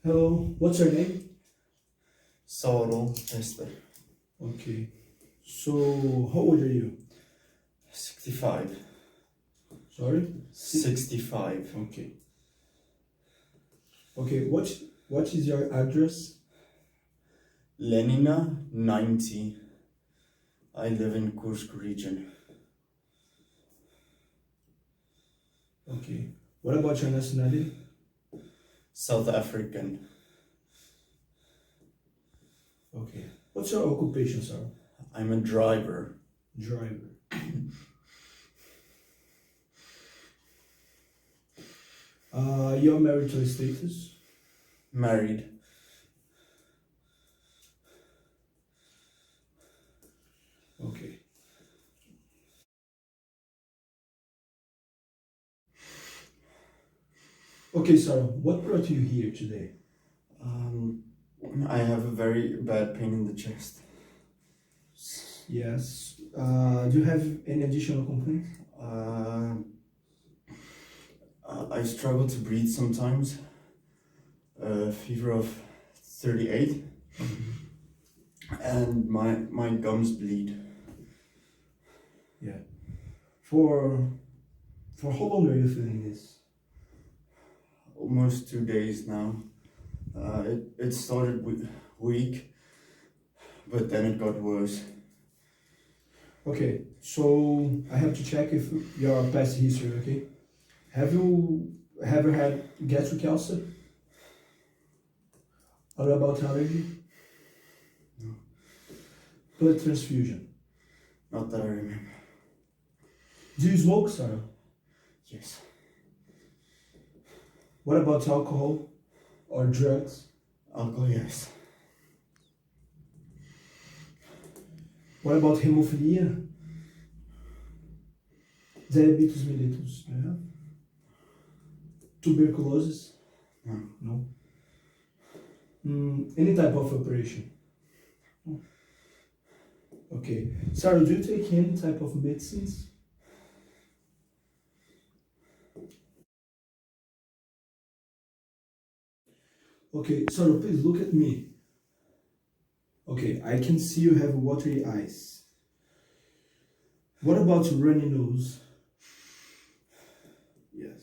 Hello, what's your name? Solo Esther. Okay. So, how old are you? 65. Sorry? 65. Okay. Okay, what is your address? Lenina, 90. I live in Kursk region. Okay. What about your nationality? South African. Okay. What's your occupation, sir? I'm a driver. Driver. Your marital status? Married. Okay. Okay, sir, what brought you here today? Um, I have a very bad pain in the chest. Yes. Do you have any additional complaints? Uh, I struggle to breathe sometimes. Fever of 38. And my gums bleed. Yeah. For how long are you feeling this? Almost 2 days now. It started weak, but then it got worse. Okay, so I have to check if your past history, okay? Have you ever had gastric ulcer? Or about allergy? No. Blood transfusion? Not that I remember. Do you smoke, Sarah? Yes. What about alcohol or drugs? Alcohol, yes. What about hemophilia? Diabetes mellitus? Do you have? Tuberculosis? No. No. Any type of operation? No. Okay. Sarah, do you take any type of medicines? Okay, Sarah, please look at me. Okay, I can see you have watery eyes. What about runny nose? Yes.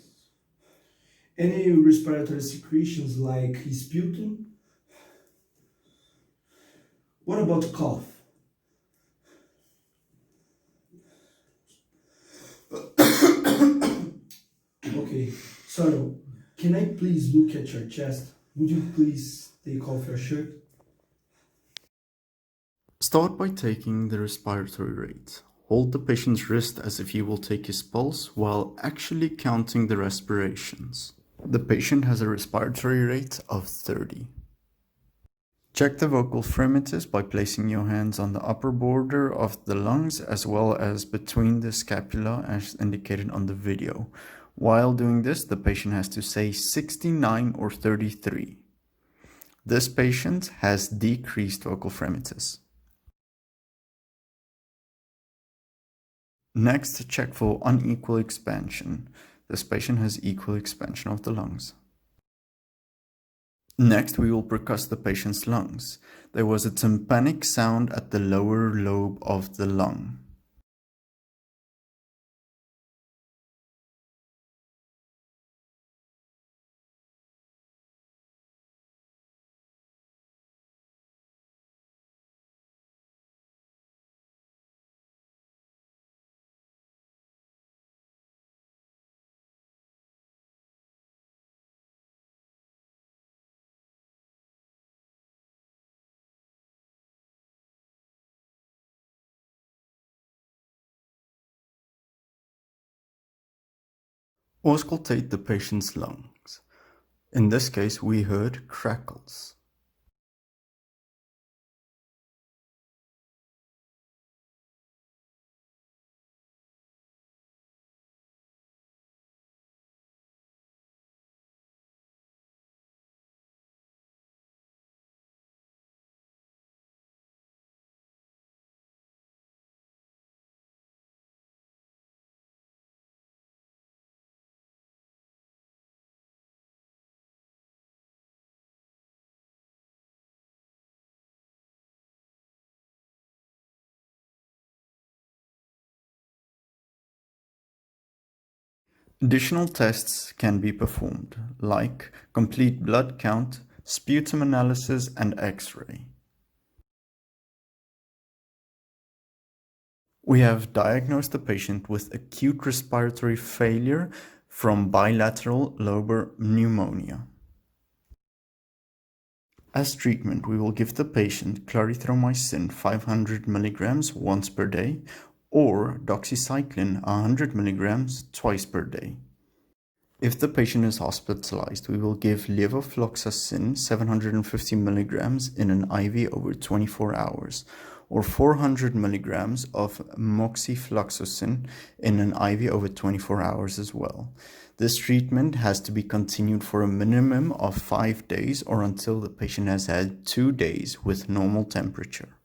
Any respiratory secretions like sputum? What about cough? Okay, Sarah, can I please look at your chest? Would you please take off your shirt? Start by taking the respiratory rate. Hold the patient's wrist as if you will take his pulse while actually counting the respirations. The patient has a respiratory rate of 30. Check the vocal fremitus by placing your hands on the upper border of the lungs as well as between the scapula as indicated on the video. While doing this, the patient has to say 69 or 33. This patient has decreased vocal fremitus. Next, check for unequal expansion. This patient has equal expansion of the lungs. Next, we will percuss the patient's lungs. There was a tympanic sound at the lower lobe of the lung. Auscultate the patient's lungs. In this case, we heard crackles. Additional tests can be performed, like complete blood count, sputum analysis, and X-ray. We have diagnosed the patient with acute respiratory failure from bilateral lobar pneumonia. As treatment, we will give the patient clarithromycin 500 mg once per day or doxycycline 100 mg twice per day. If the patient is hospitalized, we will give levofloxacin 750 mg in an IV over 24 hours or 400 mg of moxifloxacin in an IV over 24 hours as well. This treatment has to be continued for a minimum of 5 days or until the patient has had 2 days with normal temperature.